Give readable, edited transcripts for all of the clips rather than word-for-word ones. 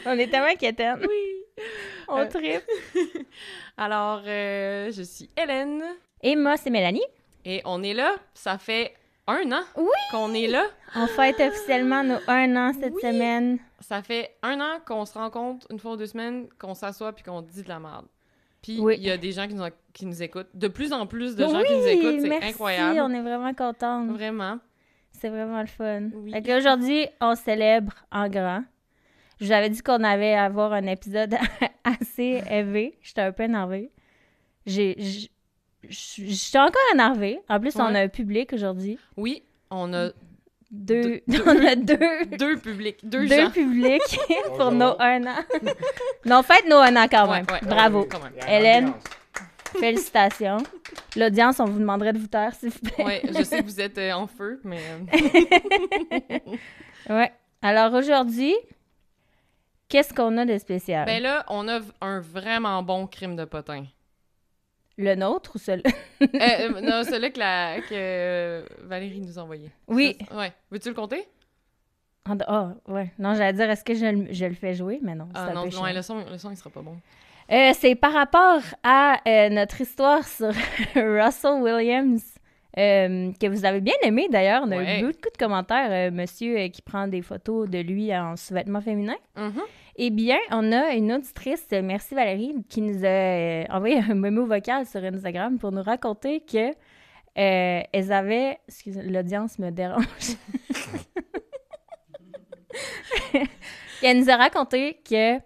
On est tellement quétaines. Oui. On tripe. Alors, je suis Hélène. Et moi, c'est Mélanie. Et on est là. Ça fait 1 an Oui! qu'on est là. On fête officiellement nos 1 an cette semaine. Ça fait 1 an qu'on se rencontre une fois ou 2 semaines, qu'on s'assoit puis qu'on dit de la merde. Puis il y a des gens qui nous écoutent. De plus en plus de gens qui nous écoutent. C'est incroyable. On est vraiment contentes. Vraiment. C'est vraiment le fun. Oui. Fait qu'aujourd'hui, on célèbre en grand. Je vous avais dit qu'on allait avoir un épisode assez élevé. J'étais un peu énervée. J'étais encore énervée. En plus, on a un public aujourd'hui. Oui, on a deux publics. Deux publics pour nos 1 an. Non, faites nos 1 an quand même. Bravo. Quand même. Hélène, félicitations. L'audience, on vous demanderait de vous taire, s'il vous plaît. Oui, je sais que vous êtes en feu, mais... Ouais. Alors aujourd'hui, qu'est-ce qu'on a de spécial? Ben là, on a un vraiment bon crime de potin. Le nôtre ou celui? Non, celui que Valérie nous a envoyé. Oui. Ouais. Veux-tu le compter? Ouais. Non, j'allais dire, est-ce que je le fais jouer? Mais non, c'est un peu chiant. Le son, il sera pas bon. C'est par rapport à notre histoire sur Russell Williams, que vous avez bien aimé d'ailleurs. On a eu beaucoup de commentaires. Monsieur qui prend des photos de lui en sous-vêtements féminins. Mm-hmm. Eh bien, on a une auditrice, merci Valérie, qui nous a envoyé un mémo vocal sur Instagram pour nous raconter que elles avaient... Excusez, l'audience me dérange. Elle nous a raconté que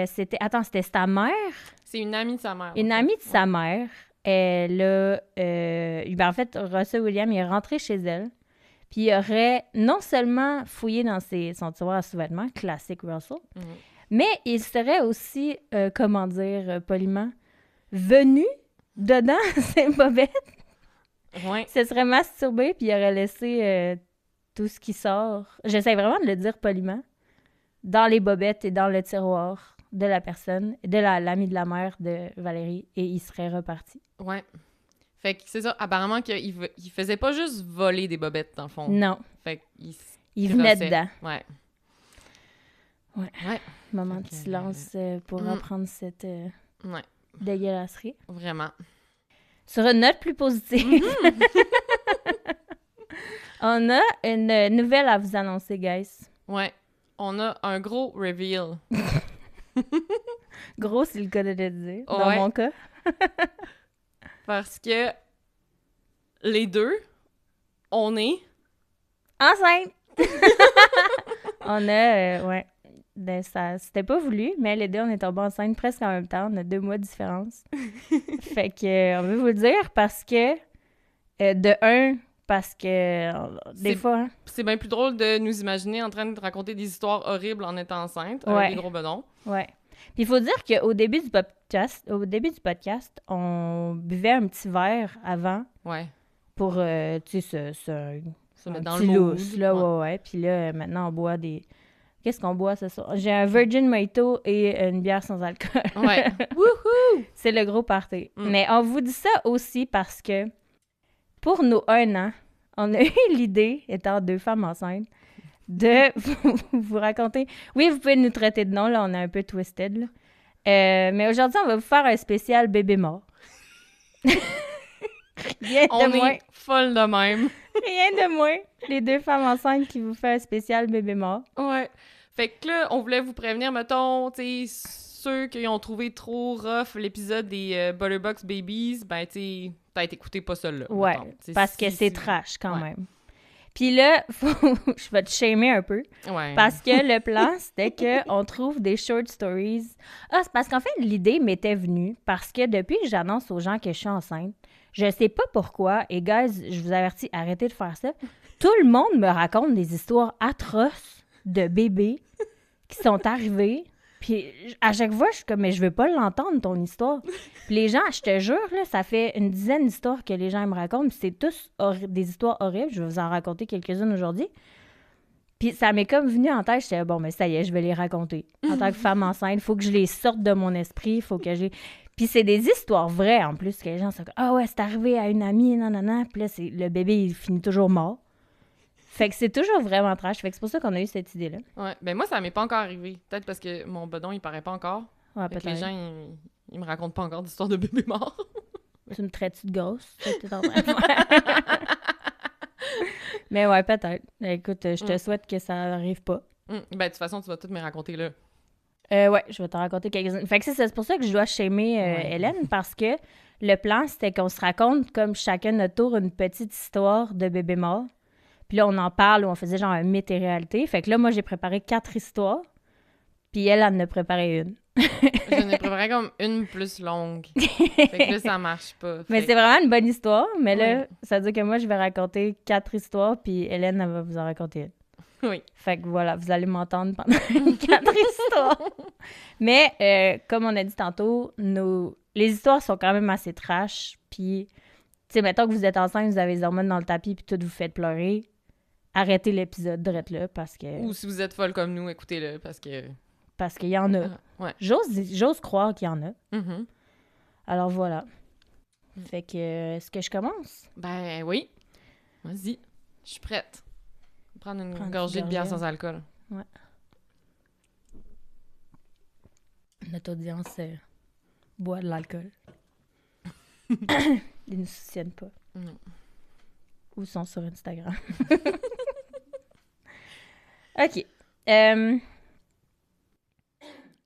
c'était sa mère? C'est une amie de sa mère. Une amie de sa mère. Elle a... en fait, Russell Williams est rentré chez elle. Puis il aurait non seulement fouillé dans son tiroir à sous-vêtements, classique Russell, mais il serait aussi, poliment, venu dedans ses bobettes. Ouais. Il se serait masturbé, puis il aurait laissé tout ce qui sort. J'essaie vraiment de le dire poliment. Dans les bobettes et dans le tiroir de la personne, de l'amie de la mère de Valérie, et il serait reparti. Ouais. Fait que c'est ça, apparemment qu'il faisait pas juste voler des bobettes, dans le fond. Non. Fait qu'il venait dedans. Ouais. Moment de silence pour reprendre cette dégueulasserie. Vraiment. Sur une note plus positive, on a une nouvelle à vous annoncer, guys. Ouais. On a un gros reveal. Gros, c'est le cas de le dire, dans mon cas. Parce que les deux, on est... enceinte! On a, c'était pas voulu, mais les deux, on est tombés enceintes presque en même temps. On a 2 mois de différence. Fait que, on veut vous le dire parce que, parce que des fois... Hein, c'est bien plus drôle de nous imaginer en train de raconter des histoires horribles en étant enceinte, avec des gros bedons. Ouais. Puis il faut dire qu'au début du podcast, on buvait un petit verre avant. Ouais. Pour, tu sais, se mettre dans le mood. Là, ouais. Puis là, maintenant, on boit des... Qu'est-ce qu'on boit ce soir? J'ai un Virgin Mojito et une bière sans alcool. Ouais. Wouhou! C'est le gros party. Mais on vous dit ça aussi parce que pour nos 1 an, on a eu l'idée, étant 2 femmes enceintes, de vous raconter... Oui, vous pouvez nous traiter de nom, là, on est un peu twisted, là. Mais aujourd'hui, on va vous faire un spécial bébé mort. Rien de moins. Est folle de même. Rien de moins. Les 2 femmes enceintes qui vous font un spécial bébé mort. Ouais. Fait que là, on voulait vous prévenir, mettons, tu sais, ceux qui ont trouvé trop rough l'épisode des Butterbox Babies, ben, tu sais, peut-être écoutez pas ça, là. Ouais, mettons. parce que c'est trash quand même. Puis là, je vais te shamer un peu. Ouais. Parce que le plan, c'était qu'on trouve des short stories. Ah, c'est parce qu'en fait, l'idée m'était venue parce que depuis que j'annonce aux gens que je suis enceinte, je sais pas pourquoi, et guys, je vous avertis, arrêtez de faire ça. Tout le monde me raconte des histoires atroces de bébés qui sont arrivés. Puis à chaque fois, je suis comme, mais je veux pas l'entendre, ton histoire. Puis les gens, je te jure, là, ça fait une dizaine d'histoires que les gens me racontent. Puis c'est tous des histoires horribles. Je vais vous en raconter quelques-unes aujourd'hui. Puis ça m'est comme venu en tête. J'étais, bon, mais ça y est, je vais les raconter. En tant que femme enceinte, il faut que je les sorte de mon esprit. Il faut que j'ai... Puis c'est des histoires vraies, en plus, que les gens sont comme, ah ouais, c'est arrivé à une amie, nanana. Puis là, le bébé, il finit toujours mort. Fait que c'est toujours vraiment trash. Fait que c'est pour ça qu'on a eu cette idée-là. Ouais, ben moi, ça m'est pas encore arrivé. Peut-être parce que mon bedon, il paraît pas encore. Ouais, Fait que peut-être. les gens, ils me racontent pas encore d'histoires de bébés morts. Tu me traites-tu de grosse? C'est ce que t'es en train de faire. Mais ouais, peut-être. Écoute, je te souhaite que ça arrive pas. Ben, de toute façon, tu vas tout me raconter là. Ouais, je vais te raconter quelques-uns. Fait que c'est pour ça que je dois shamer Ouais. Hélène, parce que le plan, c'était qu'on se raconte comme chacun notre tour une petite histoire de bébé mort. Puis là, on en parle ou on faisait genre un mythe et réalité. Fait que là, moi, j'ai préparé 4 histoires. Puis elle en a préparé une. J'en ai préparé comme une plus longue. Fait que là, ça marche pas. Mais Fait c'est vraiment une bonne histoire. Mais là, Ouais. ça veut dire que moi, je vais raconter 4 histoires, puis Hélène, elle va vous en raconter une. Oui. Fait que voilà, vous allez m'entendre pendant 4 histoires. Mais comme on a dit tantôt, les histoires sont quand même assez trash. Puis, tu sais, mettons que vous êtes enceinte, vous avez les hormones dans le tapis, puis tout vous faites pleurer. Arrêtez l'épisode direct là, parce que Ou si vous êtes folle comme nous, écoutez-le, parce qu'il y en a. Ouais. J'ose croire qu'il y en a. Mhm. Alors voilà. Fait que, est-ce que je commence? Ben oui. Vas-y. Je suis prête. Prendre une Prends une gorgée de bière gorgée. sans alcool. Notre audience boit de l'alcool. Ils ne se souciennent pas. Non. Ou sont sur Instagram. OK.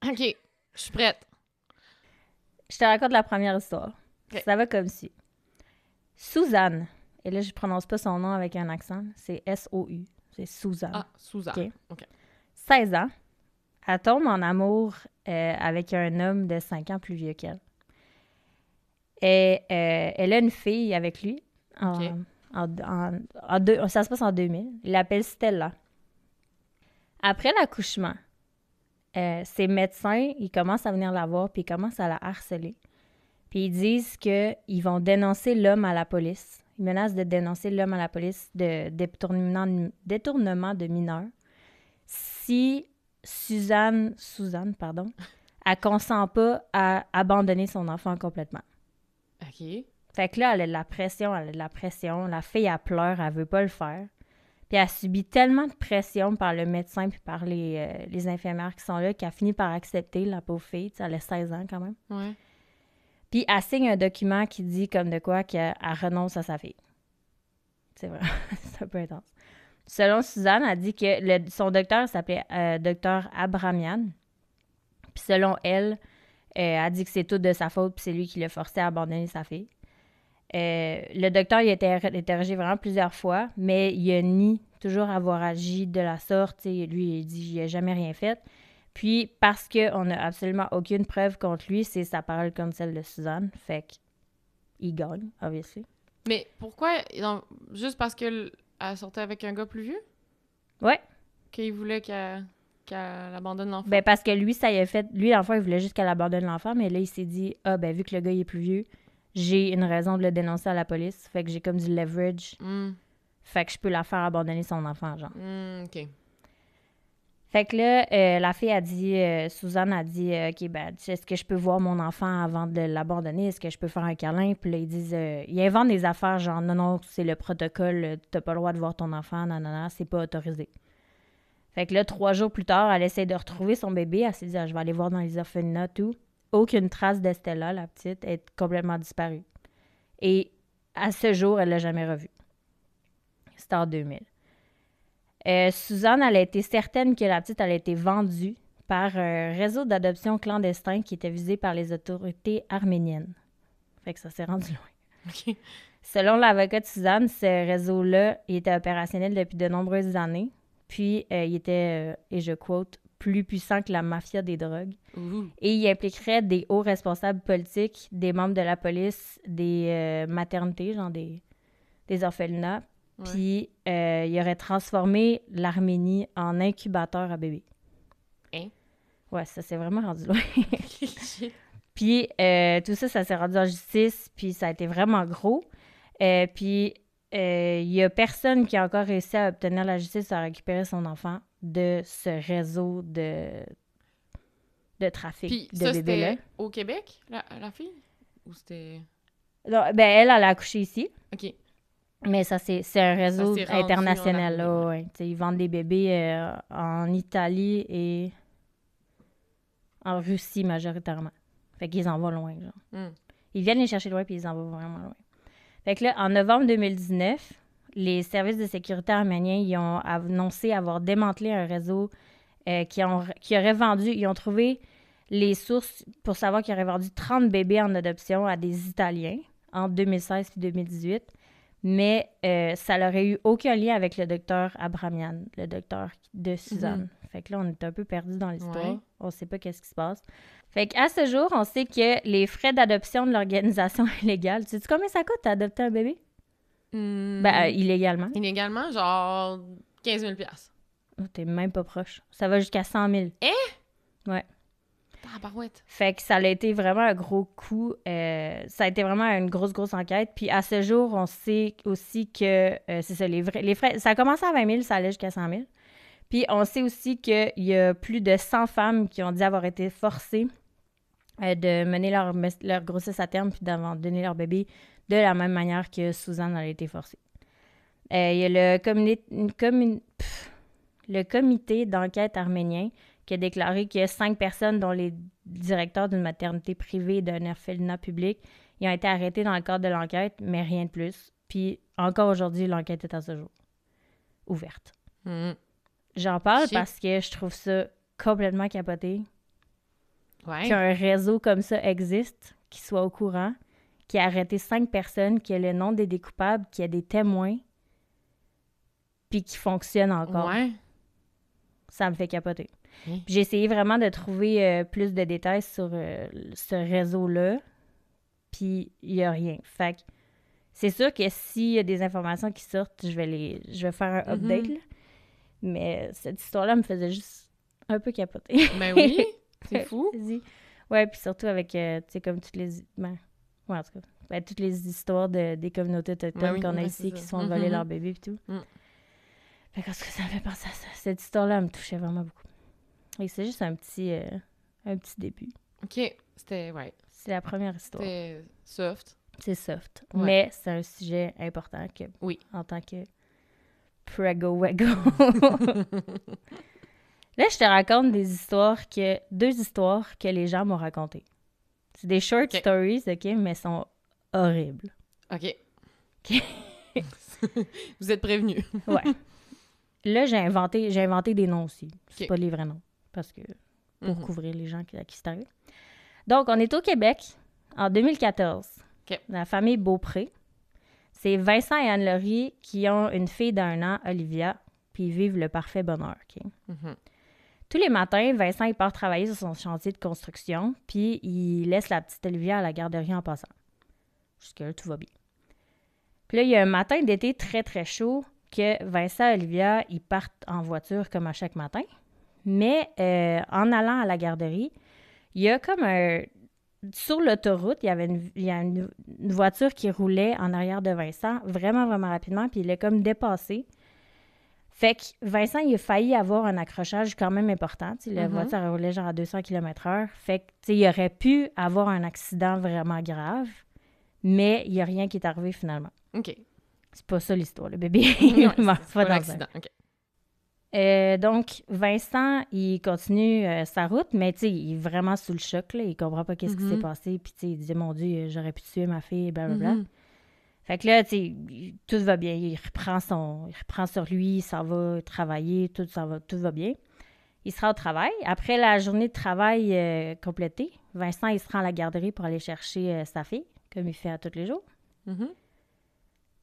OK. Je suis prête. Je te raconte la première histoire. Ok. Ça va comme ci. Suzanne, et là, je prononce pas son nom avec un accent, c'est S-O-U. C'est Suzanne. Ah, Suzanne. Ok. OK. 16 ans. Elle tombe en amour avec un homme de 5 ans plus vieux qu'elle. Et elle a une fille avec lui. Ok. Ça se passe en 2000. Il l'appelle Stella. Après l'accouchement, ses médecins, ils commencent à venir la voir puis ils commencent à la harceler. Puis ils disent qu'ils vont dénoncer l'homme à la police. Ils menacent de dénoncer l'homme à la police de détournement de mineurs si Suzanne, elle consent pas à abandonner son enfant complètement. OK. Fait que là, elle a de la pression. La fille, elle pleure, elle veut pas le faire. Puis elle subit tellement de pression par le médecin puis par les infirmières qui sont là qu'elle finit par accepter, la pauvre fille. Elle a 16 ans quand même. Ouais. Puis elle signe un document qui dit comme de quoi qu'elle renonce à sa fille. C'est vrai, c'est un peu intense. Selon Suzanne, elle dit que son docteur s'appelait docteur Abramian. Puis selon elle, elle dit que c'est tout de sa faute puis c'est lui qui l'a forcé à abandonner sa fille. Le docteur, il a été interrogé vraiment plusieurs fois, mais il a nié toujours avoir agi de la sorte. Lui, il dit qu'il n'a jamais rien fait. Puis, parce qu'on n'a absolument aucune preuve contre lui, c'est sa parole comme celle de Suzanne. Fait qu'il gagne, obviously. Mais pourquoi? Juste parce qu'elle sortait avec un gars plus vieux? Ouais. Qu'il voulait qu'elle abandonne l'enfant? Ben, parce que lui, ça y a fait. Lui, l'enfant, il voulait juste qu'elle abandonne l'enfant, mais là, il s'est dit, vu que le gars, il est plus vieux, j'ai une raison de le dénoncer à la police. Fait que j'ai comme du leverage. Fait que je peux la faire abandonner son enfant, genre. OK. Fait que là, la fille a dit, Suzanne a dit, OK, ben, est-ce que je peux voir mon enfant avant de l'abandonner? Est-ce que je peux faire un câlin? Puis là, ils disent, ils inventent des affaires genre, non, c'est le protocole, t'as pas le droit de voir ton enfant, non, c'est pas autorisé. Fait que là, 3 jours plus tard, elle essaie de retrouver son bébé. Elle s'est dit, je vais aller voir dans les orphelinats, tout. Aucune trace d'Estella, la petite, est complètement disparue. Et à ce jour, elle l'a jamais revue. C'était en 2000. Suzanne, elle a été certaine que la petite, elle a été vendue par un réseau d'adoption clandestin qui était visé par les autorités arméniennes. Fait que ça s'est rendu loin. OK. Selon l'avocat de Suzanne, ce réseau-là, il était opérationnel depuis de nombreuses années. Puis, il était, et je quote, plus puissant que la mafia des drogues. Et il impliquerait des hauts responsables politiques, des membres de la police, des maternités, genre des orphelinats. Ouais. Puis, il aurait transformé l'Arménie en incubateur à bébés. Hein? Ouais, ça s'est vraiment rendu loin. Puis, tout ça, ça s'est rendu en justice, puis ça a été vraiment gros. Puis, il y a personne qui a encore réussi à obtenir la justice à récupérer son enfant de ce réseau de trafic Puis de ça, bébés-là. c'était au Québec, la fille? Ou c'était... Non, ben, elle a accouché ici. OK. Mais ça, c'est un réseau s'est rendu international, en là, Arménie, ouais. T'sais, ils vendent des bébés en Italie et en Russie majoritairement. Fait qu'ils en vont loin, genre. Hmm. Ils viennent les chercher loin, puis ils en vont vraiment loin. Fait que là, en novembre 2019, les services de sécurité arméniens, ils ont annoncé avoir démantelé un réseau qui aurait vendu... Ils ont trouvé les sources pour savoir qu'ils auraient vendu 30 bébés en adoption à des Italiens entre 2016 et 2018. Mais ça n'aurait eu aucun lien avec le docteur Abramian, le docteur de Suzanne. Fait que là, on est un peu perdu dans l'histoire. Ouais. On sait pas qu'est-ce qui se passe. Fait qu'à ce jour, on sait que les frais d'adoption de l'organisation illégale... Tu sais combien ça coûte d'adopter un bébé? Illégalement. Illégalement, genre 15 000 $. Oh, t'es même pas proche. Ça va jusqu'à 100 000. Ouais. Tabarouette. Fait que ça a été vraiment un gros coup. Ça a été vraiment une grosse enquête. Puis à ce jour, on sait aussi que, c'est ça, les frais, ça a commencé à 20 000, ça allait jusqu'à 100 000. Puis on sait aussi qu'il y a plus de 100 femmes qui ont dit avoir été forcées de mener leur grossesse à terme puis d'avoir donné leur bébé de la même manière que Suzanne a été forcée. Il y a le comité d'enquête arménien qui a déclaré que 5 personnes, dont les directeurs d'une maternité privée et d'un orphelinat public, ils ont été arrêtés dans le cadre de l'enquête, mais rien de plus. Puis encore aujourd'hui, l'enquête est à ce jour ouverte. J'en parle parce que je trouve ça complètement capoté. Ouais. Qu'un réseau comme ça existe, qui soit au courant, qui a arrêté 5 personnes, qui a le nom des coupables, qui a des témoins, puis qui fonctionne encore. Ouais. Ça me fait capoter. Oui. J'ai essayé vraiment de trouver plus de détails sur ce réseau-là, puis il n'y a rien. Fait que c'est sûr que s'il y a des informations qui sortent, je vais faire un update, là. Mais cette histoire-là me faisait juste un peu capoter. Ben oui, c'est fou. Ouais, puis surtout avec, tu sais, comme toutes les... ouais, en tout cas, toutes les histoires des communautés autochtones qu'on a ici qui se font voler leurs bébés et tout. Fait que ça me fait penser à ça. Cette histoire-là me touchait vraiment beaucoup. Et c'est juste un petit début. OK. C'était, ouais. C'est la première histoire. C'était soft. C'est soft. Ouais. Mais c'est un sujet important en tant que prego-wego. Là, je te raconte deux histoires que les gens m'ont racontées. C'est des short stories, OK, mais sont horribles. OK. Vous êtes prévenus. Ouais. Là, j'ai inventé des noms aussi. C'est pas les vrais noms. Parce que pour couvrir les gens à qui c'est arrivé. Donc, on est au Québec en 2014. La famille Beaupré. C'est Vincent et Anne-Laurie qui ont une fille d'1 an, Olivia, puis ils vivent le parfait bonheur. OK? Tous les matins, Vincent il part travailler sur son chantier de construction, puis il laisse la petite Olivia à la garderie en passant. Jusque-là, tout va bien. Puis là, il y a un matin d'été très, très chaud que Vincent et Olivia, ils partent en voiture comme à chaque matin. Mais en allant à la garderie, il y a comme sur l'autoroute, il y a une voiture qui roulait en arrière de Vincent vraiment, vraiment rapidement, puis il l'a comme dépassé. Fait que Vincent, il a failli avoir un accrochage quand même important. La voiture roulait genre à 200 km/h. Fait que, il aurait pu avoir un accident vraiment grave, mais il n'y a rien qui est arrivé finalement. OK. C'est pas ça l'histoire. Le bébé, il meurt pas un dans accident. OK. Donc, Vincent, il continue sa route, mais il est vraiment sous le choc. Là, il comprend pas qu'est-ce qui s'est passé. Puis, il dit, mon Dieu, j'aurais pu tuer ma fille, blablabla. Fait que là, tout va bien. Il reprend sur lui, il s'en va travailler, tout va bien. Il se rend au travail. Après la journée de travail complétée, Vincent, il se rend à la garderie pour aller chercher sa fille, comme il fait à tous les jours.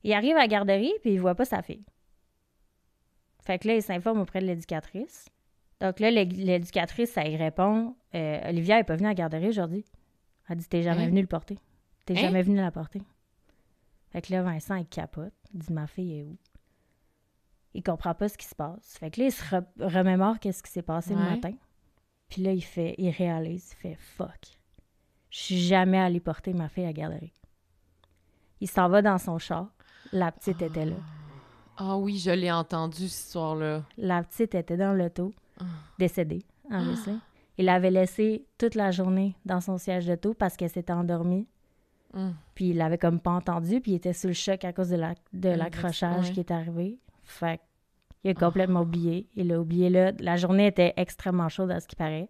Il arrive à la garderie, puis il voit pas sa fille. Fait que là, il s'informe auprès de l'éducatrice. Donc là, l'éducatrice, elle y répond, Olivia n'est pas venue à la garderie aujourd'hui. Elle dit, t'es jamais venue le porter. T'es jamais venue la porter. Fait que là, Vincent, il capote. Il dit, ma fille est où? Il comprend pas ce qui se passe. Fait que là, il se remémore qu'est-ce qui s'est passé le matin. Puis là, il réalise, il fait, fuck. Je suis jamais allée porter ma fille à la garderie. Il s'en va dans son char. La petite était là. Ah oui, je l'ai entendu, cette histoire-là. La petite était dans l'auto, décédée, obviously. Il l'avait laissée toute la journée dans son siège d'auto parce qu'elle s'était endormie. Puis il l'avait comme pas entendu, puis il était sous le choc à cause de l'accrochage qui est arrivé. Fait qu'il a complètement oublié. Il a oublié là. La journée était extrêmement chaude à ce qui paraît.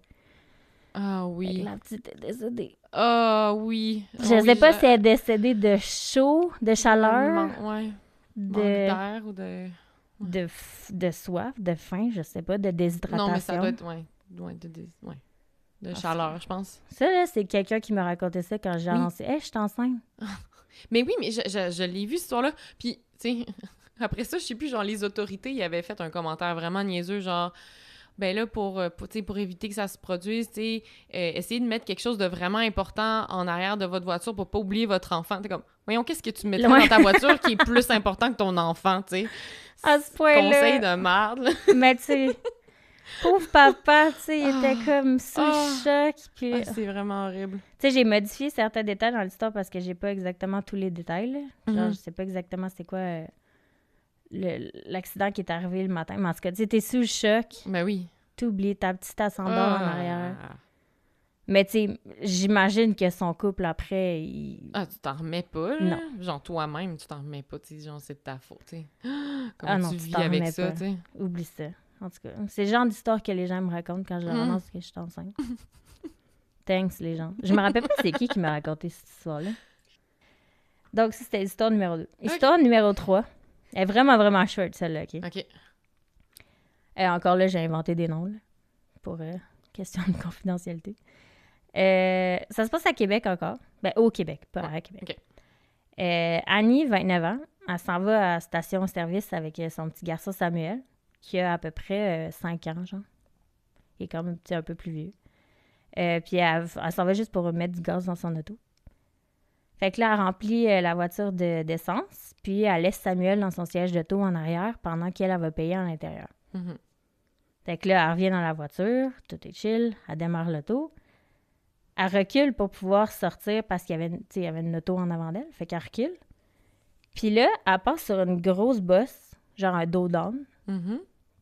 Ah oui. La petite est décédée. Ah oui. Je sais pas si elle est décédée de chaud, de chaleur, Manque de d'air ou de soif, de faim, je sais pas, de déshydratation. Non, mais ça doit être, de chaleur, je pense. Ça, là, c'est quelqu'un qui m'a raconté ça quand j'ai annoncé « Hey, je suis enceinte! » Mais oui, mais je l'ai vu, cette histoire-là. Puis, tu sais, après ça, je sais plus, genre, les autorités, ils avaient fait un commentaire vraiment niaiseux, genre... Ben là, pour éviter que ça se produise, essayez de mettre quelque chose de vraiment important en arrière de votre voiture pour pas oublier votre enfant. T'es comme, voyons, qu'est-ce que tu mettrais dans ta voiture qui est plus important que ton enfant, tu sais? À ce point-là... Conseil de merde, là. Mais tu sais, pauvre papa, tu sais, il était comme sous le choc. Puis... c'est vraiment horrible. Tu sais, j'ai modifié certains détails dans l'histoire parce que j'ai pas exactement tous les détails, là. Genre, je sais pas exactement c'est quoi... l'accident qui est arrivé le matin. Mais en tout cas, tu sais, t'es sous le choc. Ben oui. T'oublies ta petite ascendant en arrière. Mais tu sais, j'imagine que son couple, après, tu t'en remets pas, là? Non. Genre, toi-même, tu t'en remets pas, tu sais, genre, c'est de ta faute, tu sais. Comment tu vis avec ça, tu sais. Oublie ça. En tout cas, c'est le genre d'histoire que les gens me racontent quand je leur annonce que je suis enceinte. Thanks, les gens. Je me rappelle pas c'est qui m'a raconté cette histoire-là. Donc, ça, c'était l'histoire numéro 2. Histoire numéro 3. Elle est vraiment, vraiment short, celle-là, OK? OK. Et encore là, j'ai inventé des noms, là, pour question de confidentialité. Ça se passe à Québec encore. Ben, au Québec, pas à Québec. Okay. Annie, 29 ans, elle s'en va à station-service avec son petit garçon Samuel, qui a à peu près 5 ans, genre. Il est quand même un peu plus vieux. Puis elle s'en va juste pour mettre du gaz dans son auto. Fait que là, elle remplit la voiture d'essence, puis elle laisse Samuel dans son siège d'auto en arrière pendant qu'elle va payer à l'intérieur. Mm-hmm. Fait que là, elle revient dans la voiture, tout est chill, elle démarre l'auto. Elle recule pour pouvoir sortir parce qu'il y avait une auto en avant d'elle, fait qu'elle recule. Puis là, elle passe sur une grosse bosse, genre un dos down. Mm-hmm.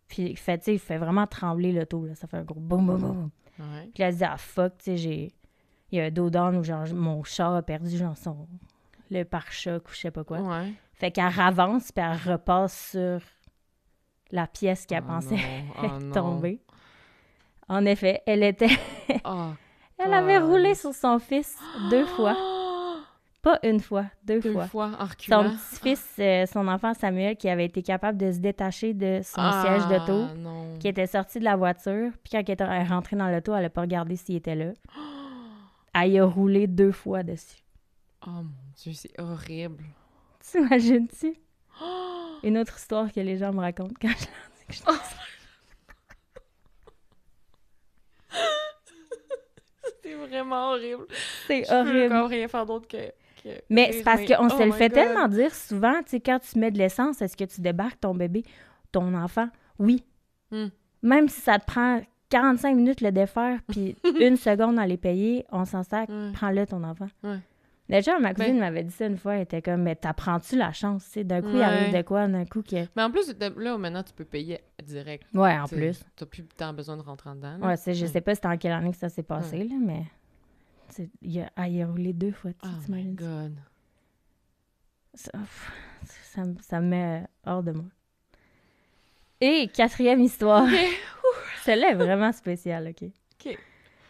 Puis il fait vraiment trembler l'auto, là. Ça fait un gros boum, boum, boum. Ouais. Puis là, elle se dit « Ah, fuck, tu sais, il y a un dos down où genre mon char a perdu genre le pare-choc ou je sais pas quoi. Ouais. » Fait qu'elle avance, puis elle repasse sur la pièce qu'elle pensait tomber. En effet, elle était... elle avait roulé sur son fils 2 fois. Pas une fois, 2 fois. 2 fois, en reculant. Son petit-fils, son enfant Samuel, qui avait été capable de se détacher de son siège d'auto, qui était sorti de la voiture, puis quand elle est rentrée dans l'auto, elle n'a pas regardé s'il était là. Elle y a roulé 2 fois dessus. Oh mon Dieu, c'est horrible. T'imagines-tu? Une autre histoire que les gens me racontent quand je leur dis que je suis C'est vraiment horrible. C'est horrible. Je peux horrible. rien faire d'autre que mais c'est parce qu'on se le fait God. tellement dire souvent, tu sais, quand tu mets de l'essence, est-ce que tu débarques ton bébé, ton enfant? Oui. Même si ça te prend 45 minutes le défaire, puis 1 seconde à les payer, on s'en sac, prends-le ton enfant. Déjà, ma cousine m'avait dit ça une fois, elle était comme, mais t'apprends-tu la chance, tu sais, d'un coup, il arrive de quoi, d'un coup que... Mais en plus, là, maintenant, tu peux payer direct. Ouais, en plus. T'as plus tant besoin de rentrer en dedans. Là. Ouais, je sais pas c'était en quelle année que ça s'est passé, là, mais... Il a roulé 2 fois, tu t'imagines? Oh my God. Ça me met hors de moi. Et 4e histoire. Celle-là est vraiment spéciale, OK?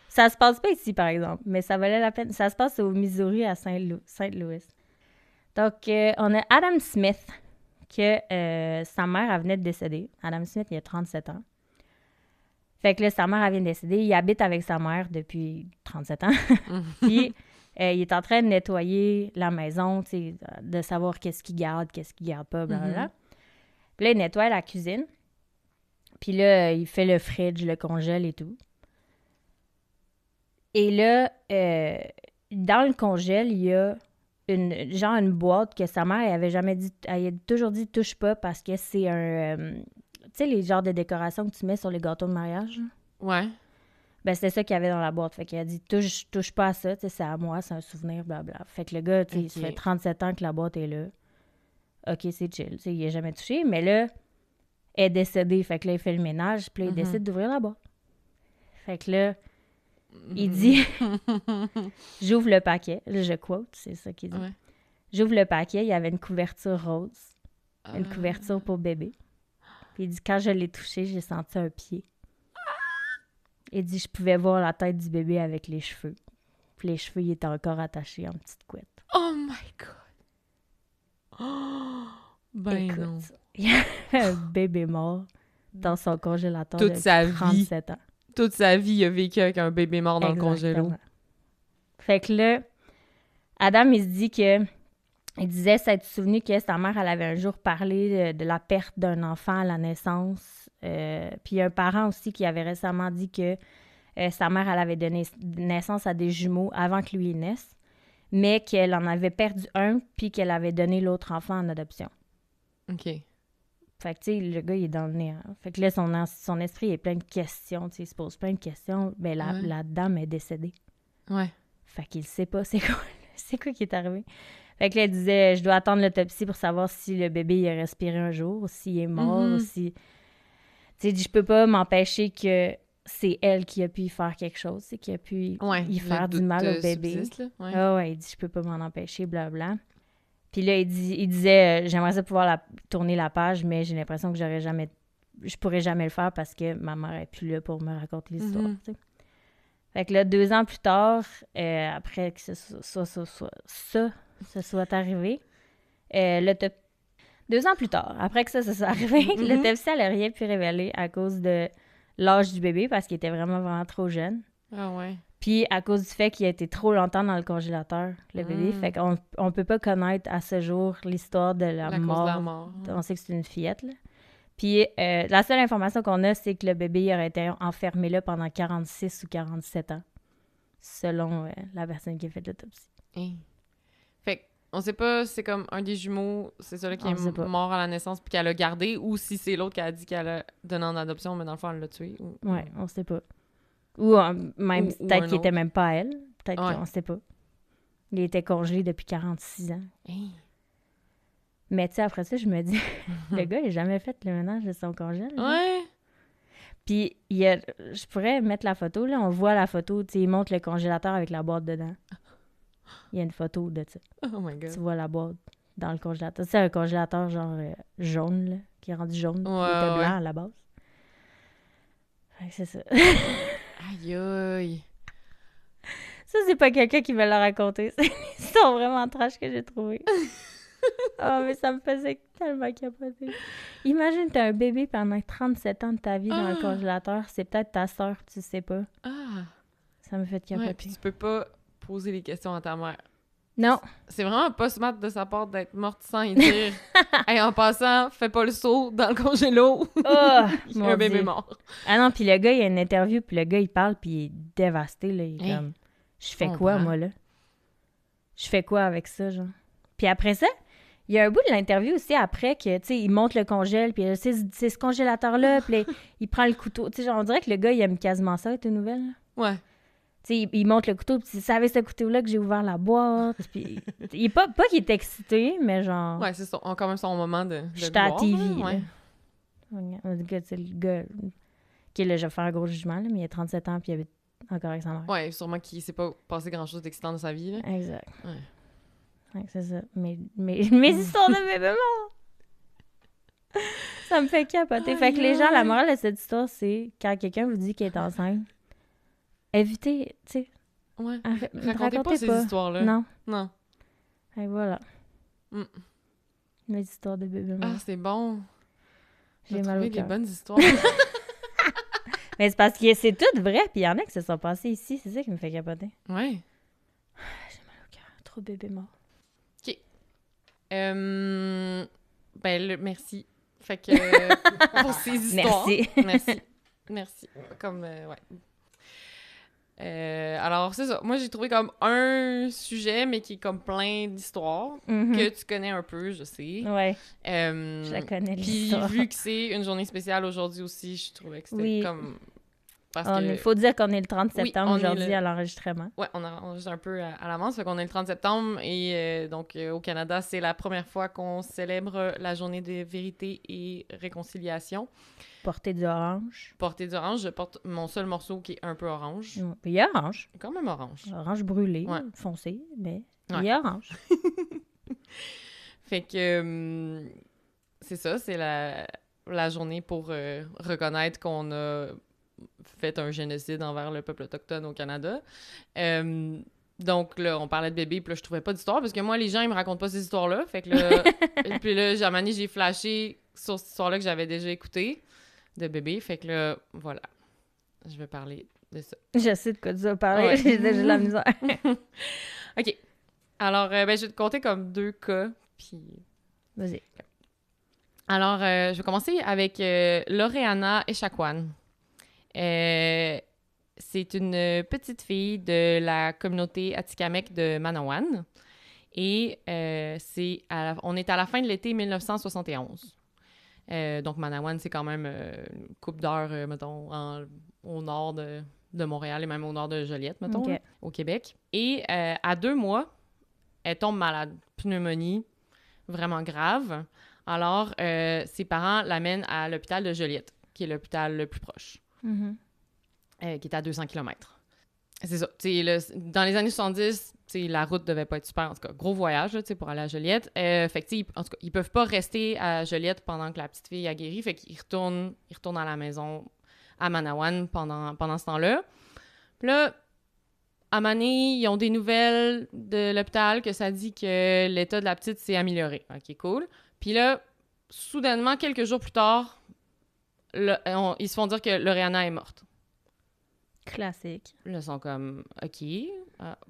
Ça se passe pas ici, par exemple, mais ça valait la peine. Ça se passe au Missouri, à Saint-Louis. Donc, on a Adam Smith, que sa mère, elle venait de décéder. Adam Smith, il a 37 ans. Fait que là, sa mère, elle vient de décéder. Il habite avec sa mère depuis 37 ans. Puis, il est en train de nettoyer la maison, tu sais, de savoir qu'est-ce qu'il garde pas, blablabla. Puis là, il nettoie la cuisine. Puis là, il fait le fridge, le congèle et tout. Et là, dans le congèle, il y a une boîte que sa mère, elle avait jamais dit, elle a toujours dit « touche pas » parce que c'est un... tu sais, les genres de décorations que tu mets sur les gâteaux de mariage? Ouais. Ben, c'était ça qu'il y avait dans la boîte. Fait qu'elle a dit « touche pas à ça, tu sais, c'est à moi, c'est un souvenir, blabla. » Fait que le gars, tu sais, ça fait 37 ans que la boîte est là. OK, c'est chill, tu sais, il a jamais touché. Mais là, elle est décédée, fait que là, il fait le ménage, puis là, il décide d'ouvrir la boîte. Fait que là, Il dit... J'ouvre le paquet. Là, je quote, c'est ça qu'il dit. Ouais. J'ouvre le paquet, il y avait une couverture rose. Une couverture pour bébé. Puis il dit, quand je l'ai touché, j'ai senti un pied. Il dit, je pouvais voir la tête du bébé avec les cheveux. Puis les cheveux, ils étaient encore attachés en petite couette. Oh my God! Oh, ben Écoute, non. il y a un bébé mort dans son congélateur Toute de sa vie. 37 ans. Toute sa vie, il a vécu avec un bébé mort dans le congélo. Exactement. Fait que là, Adam, il se dit que... Il disait s'être souvenu que sa mère, elle avait un jour parlé de la perte d'un enfant à la naissance. Puis il y a un parent aussi qui avait récemment dit que sa mère, elle avait donné naissance à des jumeaux avant que lui naisse, mais qu'elle en avait perdu un, puis qu'elle avait donné l'autre enfant en adoption. OK. Fait que, tu sais, le gars, il est dans le néant. Fait que là, son esprit est plein de questions, tu sais, il se pose plein de questions. Ben, la dame est décédée. Ouais. Fait qu'il sait pas c'est quoi qui est arrivé. Fait que là, elle disait, je dois attendre l'autopsie pour savoir si le bébé il a respiré un jour, s'il est mort, ou si... Tu sais, je peux pas m'empêcher que c'est elle qui a pu y faire quelque chose, c'est qui a pu y faire du mal au bébé. Ouais, il dit, je peux pas m'en empêcher, blablabla. Puis là, il disait, j'aimerais ça pouvoir tourner la page, mais j'ai l'impression que je pourrais jamais le faire parce que ma mère est plus là pour me raconter l'histoire, tu sais. Fait que là, 2 ans plus tard, après que ça soit arrivé, 2 ans plus tard, après que ça soit arrivé, l'autopsie, elle n'a rien pu révéler à cause de l'âge du bébé parce qu'il était vraiment, vraiment trop jeune. Ah ouais. Puis à cause du fait qu'il a été trop longtemps dans le congélateur, le bébé. Fait qu'on on peut pas connaître à ce jour l'histoire de la mort. Cause de la mort. On sait que c'est une fillette, là. Puis la seule information qu'on a, c'est que le bébé aurait été enfermé là pendant 46 ou 47 ans, selon la personne qui a fait l'autopsie. Fait on sait pas si c'est comme un des jumeaux, c'est celui qui est mort à la naissance puis qu'elle a gardé, ou si c'est l'autre qui a dit qu'elle a donné en adoption, mais dans le fond, elle l'a tué. Ouais, on sait pas. Ou même peut-être qu'il était même pas à elle. Peut-être qu'on sait pas. Il était congelé depuis 46 ans. Mais tu sais, après ça, je me dis, le gars, il n'a jamais fait le ménage de son congèle. Ouais. Puis, je pourrais mettre la photo, là. On voit la photo, tu sais, il montre le congélateur avec la boîte dedans. Il y a une photo de ça. Oh my God. Tu vois la boîte dans le congélateur. C'est un congélateur genre jaune, là, qui est rendu jaune, qui était blanc à la base. Fait que c'est ça. Aïe aïe. Ça, c'est pas quelqu'un qui me l'a raconté. C'est une histoire vraiment trash que j'ai trouvée. Oh, mais ça me faisait tellement capoter. Imagine, t'as un bébé pendant 37 ans de ta vie dans le congélateur. C'est peut-être ta sœur, tu sais pas. Ça me fait capoter. Ouais, puis tu peux pas poser les questions à ta mère. Non. C'est vraiment pas smart de sa part d'être morte sans y dire « Hey, en passant, fais pas le saut dans le congélo. Il y a un bébé mort. » Ah non, puis le gars, il a une interview, puis le gars, il parle, puis il est dévasté, là. Il est comme, je fais quoi, moi, là? Je fais quoi avec ça, genre? Puis après ça, il y a un bout de l'interview aussi après que, tu sais, il monte le congèle, puis c'est ce congélateur-là, puis il prend le couteau. Tu sais, genre, on dirait que le gars, il aime quasiment ça, être nouvelle. Ouais. Tu sais, il monte le couteau, puis c'est avec ce couteau-là que j'ai ouvert la boîte. Puis il est pas qu'il est excité, mais genre... Ouais, c'est quand même son moment de j'étais à TV, là. C'est le gars qui, là, je vais faire un gros jugement, là, mais il a 37 ans, puis il habite encore avec sa mère. Ouais, sûrement qu'il s'est pas passé grand-chose d'excitant dans sa vie, là. Exact. Ouais, c'est ça. Mes histoires de bébé mort! Ça me fait capoter. Fait que les gens, la morale de cette histoire, c'est quand quelqu'un vous dit qu'il est enceinte, évitez, tu sais. Ouais. Racontez pas ces histoires-là. Non. Non. Et voilà. Mes histoires de bébé mort. Ah, c'est bon. J'ai mal au cœur. des bonnes histoires. Mais c'est parce que c'est tout vrai, puis il y en a qui se sont passés ici. C'est ça qui me fait capoter. Ouais. J'ai mal au cœur. Trop de bébés morts. OK. Merci. Fait que pour ces histoires. Merci. Comme, ouais. Alors, c'est ça. Moi, j'ai trouvé comme un sujet, mais qui est comme plein d'histoires, que tu connais un peu, je sais. Ouais. Je la connais, l'histoire. Puis, vu que c'est une journée spéciale aujourd'hui aussi, je trouvais que c'était comme... Il faut dire qu'on est le 30 septembre aujourd'hui à l'enregistrement. Ouais, on enregistre un peu à l'avance, fait qu'on est le 30 septembre et donc au Canada, c'est la première fois qu'on célèbre la journée de vérité et réconciliation. Porter du orange. Porter du orange, je porte mon seul morceau qui est un peu orange. Il y a orange. Quand même orange. Orange brûlé, Ouais. foncé, mais Ouais. il y a orange. Fait que c'est ça, c'est la journée pour reconnaître qu'on a fait un génocide envers le peuple autochtone au Canada. Donc là, on parlait de bébé, puis là, je trouvais pas d'histoire, parce que moi, les gens, ils me racontent pas ces histoires-là. Fait que là, et puis là, à un moment donné, j'ai flashé sur cette histoire-là que j'avais déjà écoutée de bébé. Fait que là, voilà, je vais parler de ça. Je sais de quoi tu vas parler, Ouais. j'ai déjà de la misère. OK. Alors, je vais te compter comme 2 cas, puis... Vas-y. Alors, je vais commencer avec Loreana Echaquan. C'est une petite fille de la communauté Atikamekw de Manawan. Et on est à la fin de l'été 1971. Donc, Manawan, c'est quand même une couple d'heures, mettons, au nord de Montréal et même au nord de Joliette, mettons, Ok. là, au Québec. Et à 2 mois, elle tombe malade. Pneumonie, vraiment grave. Alors, ses parents l'amènent à l'hôpital de Joliette, qui est l'hôpital le plus proche, Mhm. qui est à 200 km. C'est ça. Dans les années 70, la route devait pas être super. En tout cas, gros voyage là, pour aller à Joliette. Fait que, en tout cas, ils peuvent pas rester à Joliette pendant que la petite fille a guéri. Fait qu'ils retournent à la maison à Manawan pendant ce temps-là. Puis là, à Mané, ils ont des nouvelles de l'hôpital que ça dit que l'état de la petite s'est amélioré. OK, cool. Puis là, soudainement, quelques jours plus tard, ils se font dire que Loreana est morte. Classique. Là, ils sont comme, OK.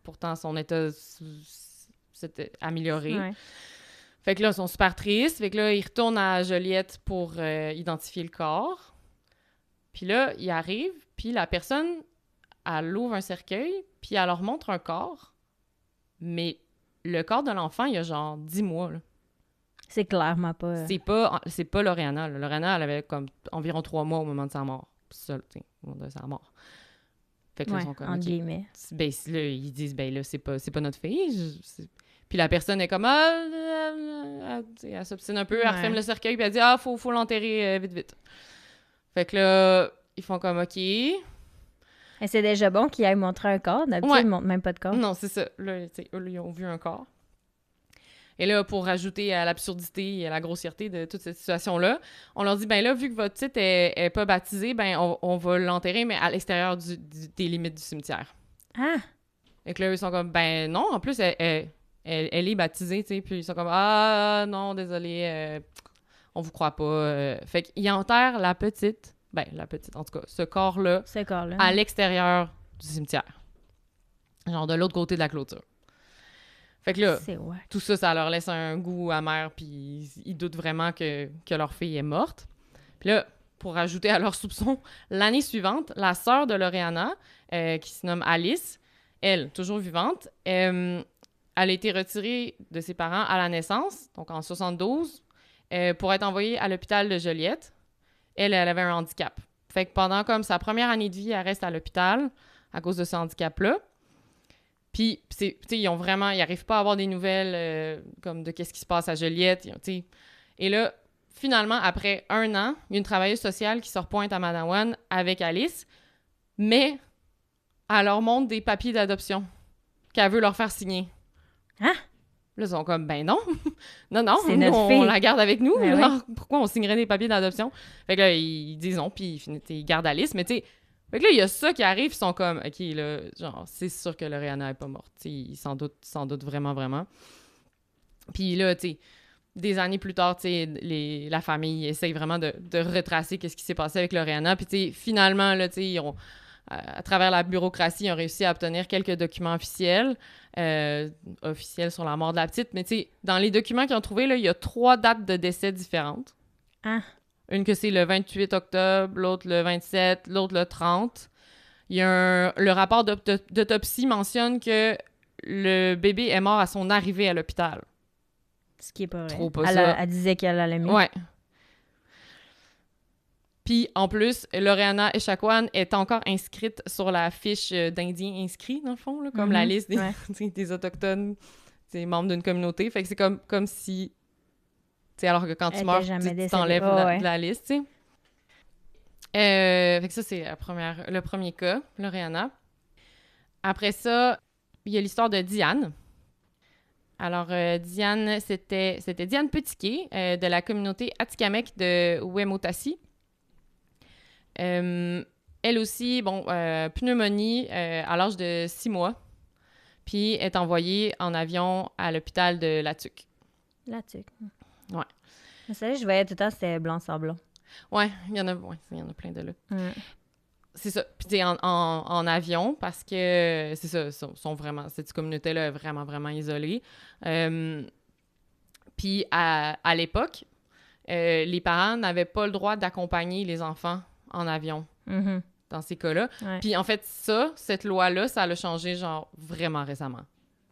Pourtant, son état s'était amélioré. Ouais. Fait que là, ils sont super tristes. Fait que là, ils retournent à Joliette pour identifier le corps. Puis là, ils arrivent, puis la personne, elle ouvre un cercueil, puis elle leur montre un corps. Mais le corps de l'enfant, il y a genre 10 mois, là. C'est clairement pas... C'est pas Loreana. Là. Loreana, elle avait comme environ 3 mois au moment de sa mort. C'est ça, tu sais, au moment de sa mort. Fait que là, ouais, ils sont comme, entre OK. guillemets. Ben, là, ils disent, ben là, c'est pas notre fille. Puis la personne est comme, elle s'obstine un peu, elle Ouais. referme le cercueil, puis elle dit, faut l'enterrer vite. Fait que là, ils font comme, OK. Et c'est déjà bon qu'ils aillent montrer un corps. D'habitude, Ouais. ils montrent même pas de corps. Non, c'est ça. Là, tu sais, eux, ils ont vu un corps. Et là, pour rajouter à l'absurdité et à la grossièreté de toute cette situation-là, on leur dit, ben là, vu que votre petite est pas baptisée, ben on va l'enterrer, mais à l'extérieur des limites du cimetière. Ah! Et que là, ils sont comme, ben non, en plus, elle est baptisée, tu sais, puis ils sont comme, ah non, désolé, on vous croit pas. Fait qu'ils enterrent la petite, en tout cas, ce corps-là, Ce corps-là. à l'extérieur du cimetière. Genre de l'autre côté de la clôture. Fait que là, C'est ouais. tout ça, ça leur laisse un goût amer, puis ils doutent vraiment que leur fille est morte. Puis là, pour ajouter à leurs soupçons, l'année suivante, la sœur de Loreana, qui se nomme Alice, elle, toujours vivante, elle a été retirée de ses parents à la naissance, donc en 72, pour être envoyée à l'hôpital de Joliette. Elle avait un handicap. Fait que pendant comme sa première année de vie, elle reste à l'hôpital à cause de ce handicap-là. Puis, tu sais, ils n'arrivent pas à avoir des nouvelles comme de qu'est-ce qui se passe à Joliette, tu sais. Et là, finalement, après 1 an, il y a une travailleuse sociale qui se repointe à Manawan avec Alice, mais elle leur montre des papiers d'adoption qu'elle veut leur faire signer. Hein? Là, ils sont comme, ben non, non, C'est nous, notre on fille. la garde avec nous. Ben Alors, pourquoi on signerait des papiers d'adoption? Fait que là, ils disent non, puis ils gardent Alice, mais tu sais, fait que là, il y a ça qui arrive, ils sont comme, OK, là, genre, c'est sûr que Loreana est pas morte. T'sais, ils s'en doutent vraiment, vraiment. Puis là, tu sais, des années plus tard, tu sais, la famille essaye vraiment de retracer qu'est-ce qui s'est passé avec Loreana. Puis, tu sais, finalement, là, tu sais, à travers la bureaucratie, ils ont réussi à obtenir quelques documents officiels sur la mort de la petite. Mais, tu sais, dans les documents qu'ils ont trouvés, là, il y a 3 dates de décès différentes. Ah! Une que c'est le 28 octobre, l'autre le 27, l'autre le 30. Le rapport d'autopsie mentionne que le bébé est mort à son arrivée à l'hôpital. Ce qui est pas vrai. Trop pas ça. Elle disait qu'elle allait mieux. Ouais. Puis, en plus, Loreana Echaquan est encore inscrite sur la fiche d'Indiens inscrits, dans le fond, là, comme la liste des Autochtones, membres d'une communauté. Fait que c'est comme si... T'sais, alors que quand tu meurs, tu t'enlèves de la liste, tu sais. Fait que ça, c'est le premier cas, Loreana. Après ça, il y a l'histoire de Diane. Alors, Diane, c'était Diane Petitquet de la communauté Atikamekw de Wemotassi. Elle aussi, pneumonie à l'âge de 6 mois. Puis est envoyée en avion à l'hôpital de Latuc. Latuc. Ouais. Vous savez, je voyais tout le temps, c'était blanc-sablant. Ouais, il y en a plein de là. C'est ça. Puis tu sais, en avion, parce que c'est ça, sont vraiment, cette communauté-là est vraiment, vraiment isolée. Puis à l'époque, les parents n'avaient pas le droit d'accompagner les enfants en avion dans ces cas-là. Ouais. Puis en fait, cette loi-là, ça l'a changé genre vraiment récemment.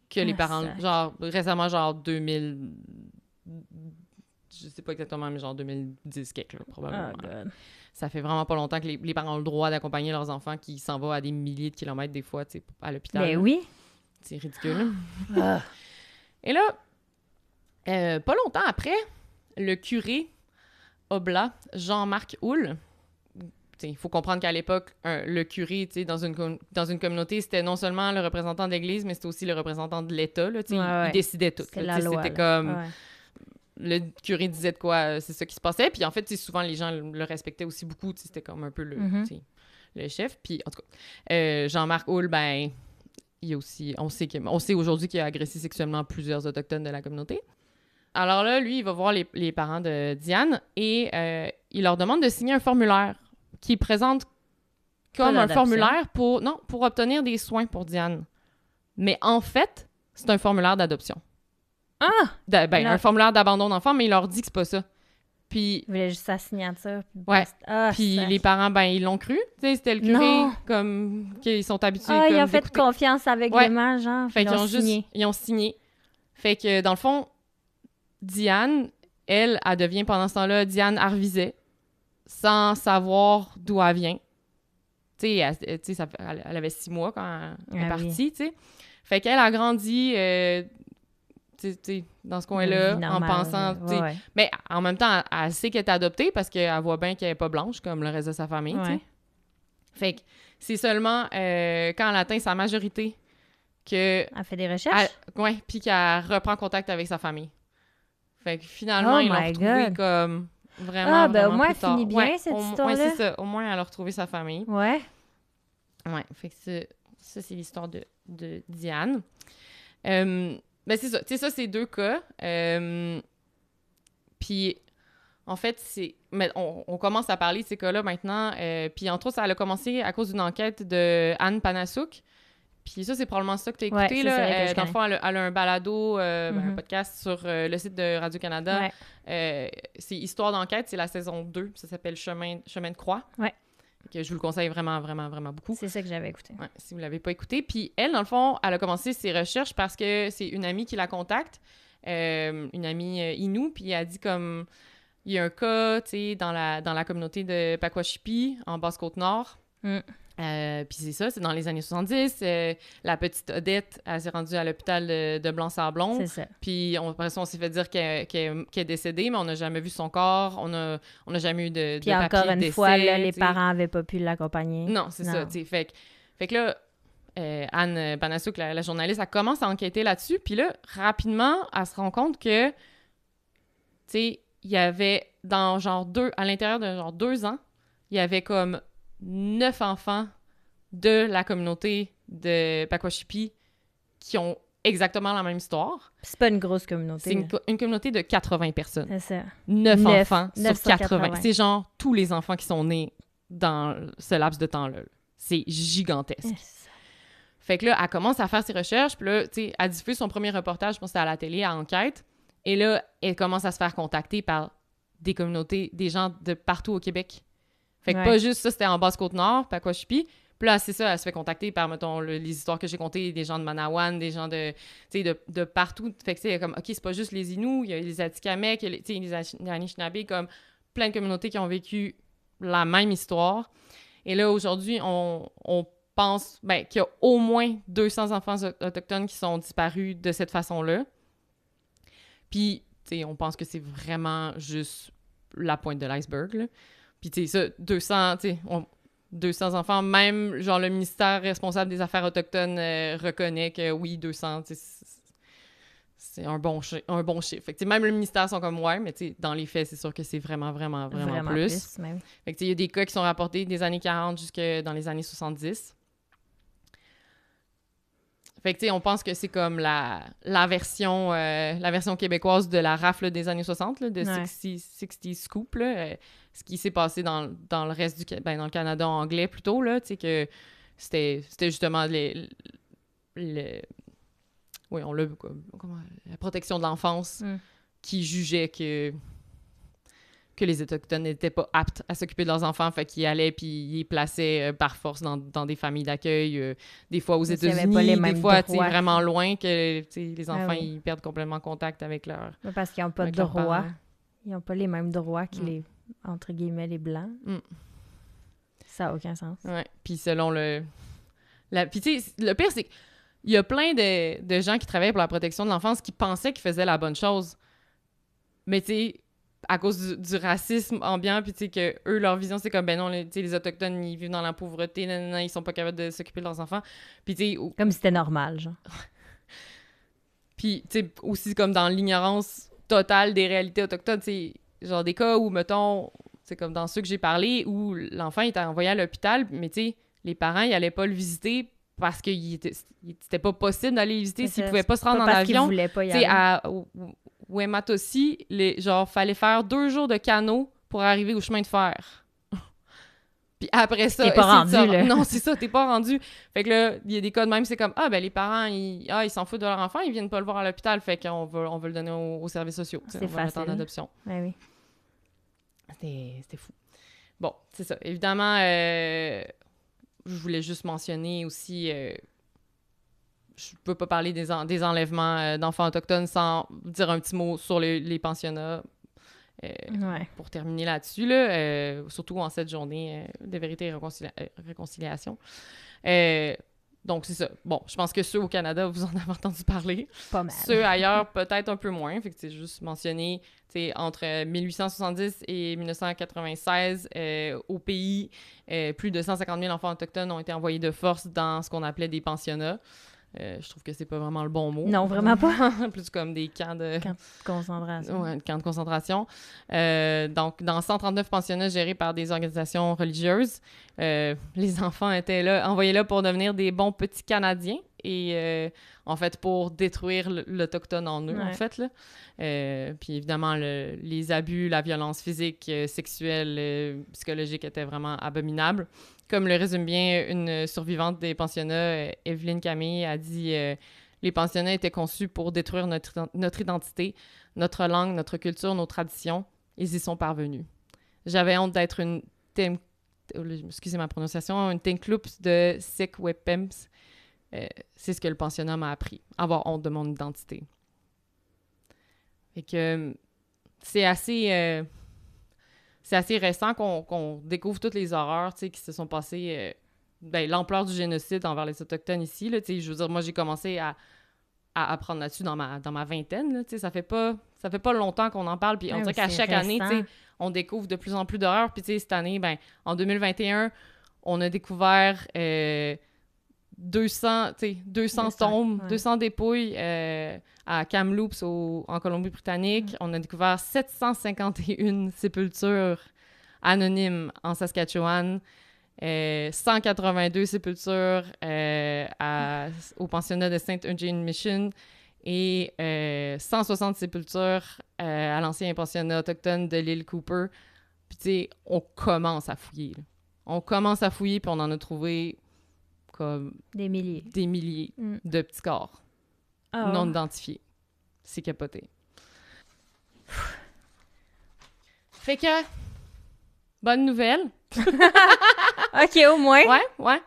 Que les parents, genre récemment, genre 2000... Je sais pas exactement, mais genre 2010 quelque, là, probablement. Oh God. Ça fait vraiment pas longtemps que les parents ont le droit d'accompagner leurs enfants qui s'en vont à des milliers de kilomètres des fois, tu sais, à l'hôpital. Ben oui. C'est ridicule. Et là, pas longtemps après, le curé oblat Jean-Marc Houle, il faut comprendre qu'à l'époque, le curé, dans une communauté, c'était non seulement le représentant de l'Église, mais c'était aussi le représentant de l'État. Là, il décidait tout. C'est la loi. C'était comme... Ouais. Le curé disait de quoi, c'est ça qui se passait. Puis en fait, souvent, les gens le respectaient aussi beaucoup. C'était comme un peu le chef. Puis en tout cas, Jean-Marc Houle, ben, il y a aussi... On sait aujourd'hui qu'il a agressé sexuellement plusieurs Autochtones de la communauté. Alors là, lui, il va voir les parents de Diane et il leur demande de signer un formulaire qui présente comme un formulaire pour obtenir des soins pour Diane. Mais en fait, c'est un formulaire d'adoption. Un formulaire d'abandon d'enfant, mais il leur dit que c'est pas ça. Puis... Il voulait juste sa signature. Puis les parents, ben, ils l'ont cru. Tu sais, c'était le curé, comme, qu'ils sont habitués. Ils ont fait confiance avec les mains, genre. Fait qu'ils ont signé. Ils ont signé. Fait que, dans le fond, Diane, elle devient pendant ce temps-là Diane Arviset, sans savoir d'où elle vient. Tu sais, elle avait 6 mois quand elle est partie, tu sais. Fait qu'elle a grandi... dans ce coin-là, en pensant... Mais en même temps, elle sait qu'elle est adoptée parce qu'elle voit bien qu'elle n'est pas blanche, comme le reste de sa famille, tu sais. Fait que c'est seulement quand elle atteint sa majorité que... Elle fait des recherches? Puis qu'elle reprend contact avec sa famille. Fait que finalement, ils l'ont retrouvée comme vraiment, au moins, elle finit bien, cette histoire-là. Ouais, c'est ça. Au moins, elle a retrouvé sa famille. Ouais. Ouais, fait que ça c'est l'histoire de Diane. Ben c'est ça. Tu sais, ça, c'est 2 cas. Puis, en fait, mais on commence à parler de ces cas-là maintenant. Puis, entre autres, ça a commencé à cause d'une enquête de Anne Panassouk. Puis ça, c'est probablement ça que tu as écouté. Là. Dans le fond, elle a un balado, un podcast sur le site de Radio-Canada. Ouais. C'est Histoire d'enquête, c'est la saison 2. Ça s'appelle Chemin de croix. Ouais. Que je vous le conseille vraiment, vraiment, vraiment beaucoup. C'est ça que j'avais écouté. Ouais, si vous ne l'avez pas écouté. Puis elle, dans le fond, elle a commencé ses recherches parce que c'est une amie qui la contacte, une amie Innu, puis elle a dit comme... Il y a un cas, tu sais, dans la communauté de Pakwashipi, en Basse-Côte-Nord. Puis c'est ça, c'est dans les années 70. La petite Odette, elle s'est rendue à l'hôpital de Blanc-Sablon. C'est ça. Puis après ça, on s'est fait dire qu'elle est décédée, mais on n'a jamais vu son corps. On n'a jamais eu de puis papier encore une décès, fois, là, les parents n'avaient pas pu l'accompagner. Non, c'est ça, tu sais. Fait que là, Anne Panassouk, la journaliste, elle commence à enquêter là-dessus. Puis là, rapidement, elle se rend compte que, tu sais, il y avait à l'intérieur de genre 2 ans, il y avait comme 9 enfants de la communauté de Pakwashipi qui ont exactement la même histoire. C'est pas une grosse communauté. C'est une communauté de 80 personnes. C'est ça. 9 enfants sur 80. C'est genre tous les enfants qui sont nés dans ce laps de temps-là. C'est gigantesque. Yes. Fait que là, elle commence à faire ses recherches, puis là, tu sais, elle diffuse son premier reportage, je pense que c'était à la télé, à Enquête, et là, elle commence à se faire contacter par des communautés, des gens de partout au Québec. Fait que pas juste ça, c'était en Basse-Côte-Nord, Pakwashipi. Puis là, c'est ça, elle se fait contacter par, mettons, les histoires que j'ai contées, des gens de Manawan, des gens de partout. Fait que c'est comme, OK, c'est pas juste les Inuits, il y a les Atikamekw, il y a les Anishinaabe, comme plein de communautés qui ont vécu la même histoire. Et là, aujourd'hui, on pense qu'il y a au moins 200 enfants autochtones qui sont disparus de cette façon-là. Puis, tu sais, on pense que c'est vraiment juste la pointe de l'iceberg, là. Puis, tu sais, ça, 200, tu sais, 200 enfants, même, genre, le ministère responsable des Affaires autochtones reconnaît que, oui, 200, tu sais, c'est un bon chiffre. Fait que, tu sais, même le ministère sont comme, ouais, mais tu sais, dans les faits, c'est sûr que c'est vraiment, vraiment, vraiment plus. Même. Fait que, tu sais, il y a des cas qui sont rapportés des années 40 jusque dans les années 70. Fait que, tu sais, on pense que c'est comme la version québécoise de la rafle des années 60, là, de 60 Scoop, là, ce qui s'est passé dans le reste dans le Canada anglais plutôt, là, tu sais, que c'était justement oui, on l'a vu, quoi, la protection de l'enfance qui jugeait que les Autochtones n'étaient pas aptes à s'occuper de leurs enfants, fait qu'ils allaient puis ils les plaçaient par force dans des familles d'accueil, des fois aux États-Unis, des fois vraiment loin, que les enfants ils perdent complètement contact avec leur parce qu'ils n'ont pas de droits. Ils n'ont pas les mêmes droits que les, entre guillemets, les Blancs. Ça n'a aucun sens. Ouais. Puis selon Puis tu sais, le pire, c'est qu'il y a plein de gens qui travaillent pour la protection de l'enfance qui pensaient qu'ils faisaient la bonne chose. Mais tu sais, à cause du racisme ambiant, puis tu sais, que eux, leur vision, c'est comme, ben non, les Autochtones, ils vivent dans la pauvreté, ils sont pas capables de s'occuper de leurs enfants. Puis tu sais... Comme si c'était normal, genre. Puis, tu sais, aussi comme dans l'ignorance totale des réalités autochtones, tu sais, genre des cas où, mettons, c'est comme dans ceux que j'ai parlé, où l'enfant était envoyé à l'hôpital, mais tu sais, les parents, ils allaient pas le visiter parce qu'il c'était pas possible d'aller le visiter s'ils pouvaient pas se rendre en avion. Tu sais, à Wematosi, genre, fallait faire 2 jours de canot pour arriver au chemin de fer. Puis après ça... T'es pas rendu, là. Non, c'est ça, t'es pas rendu. Fait que là, il y a des cas de même, c'est comme, ben les parents, ils s'en foutent de leur enfant, ils viennent pas le voir à l'hôpital, fait qu'on veut le donner aux services sociaux. C'est on va facile. mettre en adoption. Ouais, oui. C'était fou. Bon, c'est ça. Évidemment, je voulais juste mentionner aussi... je peux pas parler des enlèvements d'enfants autochtones sans dire un petit mot sur les pensionnats. Pour terminer là-dessus, là, surtout en cette journée de vérité et réconciliation. Donc, c'est ça. Bon, je pense que ceux au Canada, vous en avez entendu parler. Pas mal. Ceux ailleurs, peut-être un peu moins. Fait que c'est juste mentionné, entre 1870 et 1996, au pays, plus de 150 000 enfants autochtones ont été envoyés de force dans ce qu'on appelait des pensionnats. Je trouve que c'est pas vraiment le bon mot. Non, vraiment pas. Plus comme des camps de concentration. Ouais, camps de concentration. Donc, dans 139 pensionnats gérés par des organisations religieuses, les enfants étaient là, envoyés là pour devenir des bons petits Canadiens et, en fait, pour détruire l'Autochtone en eux, en fait. Là. Puis, évidemment, les abus, la violence physique, sexuelle, psychologique étaient vraiment abominables. Comme le résume bien une survivante des pensionnats, Evelyne Camille, a dit les pensionnats étaient conçus pour détruire notre identité, notre langue, notre culture, nos traditions. Ils y sont parvenus. J'avais honte d'être excusez ma prononciation, une Tinkloups de Sikwepems. C'est ce que le pensionnat m'a appris, avoir honte de mon identité. Fait que c'est assez récent qu'on découvre toutes les horreurs qui se sont passées, l'ampleur du génocide envers les Autochtones ici. Là, je veux dire, moi, j'ai commencé à apprendre là-dessus dans ma vingtaine. Là, ça fait pas longtemps qu'on en parle. Puis on dirait qu'à chaque année, on découvre de plus en plus d'horreurs. Puis cette année, en 2021, on a découvert 200 tombes, ouais. 200 dépouilles à Kamloops, en Colombie-Britannique. On a découvert 751 sépultures anonymes en Saskatchewan, 182 sépultures au pensionnat de St. Eugene Mission et 160 sépultures à l'ancien pensionnat autochtone de l'île Cooper. Puis tu sais, on commence à fouiller. Là. On commence à fouiller, puis on en a trouvé comme des milliers de petits corps non identifiés. C'est capoté. Fait que, bonne nouvelle. OK, au moins. Ouais.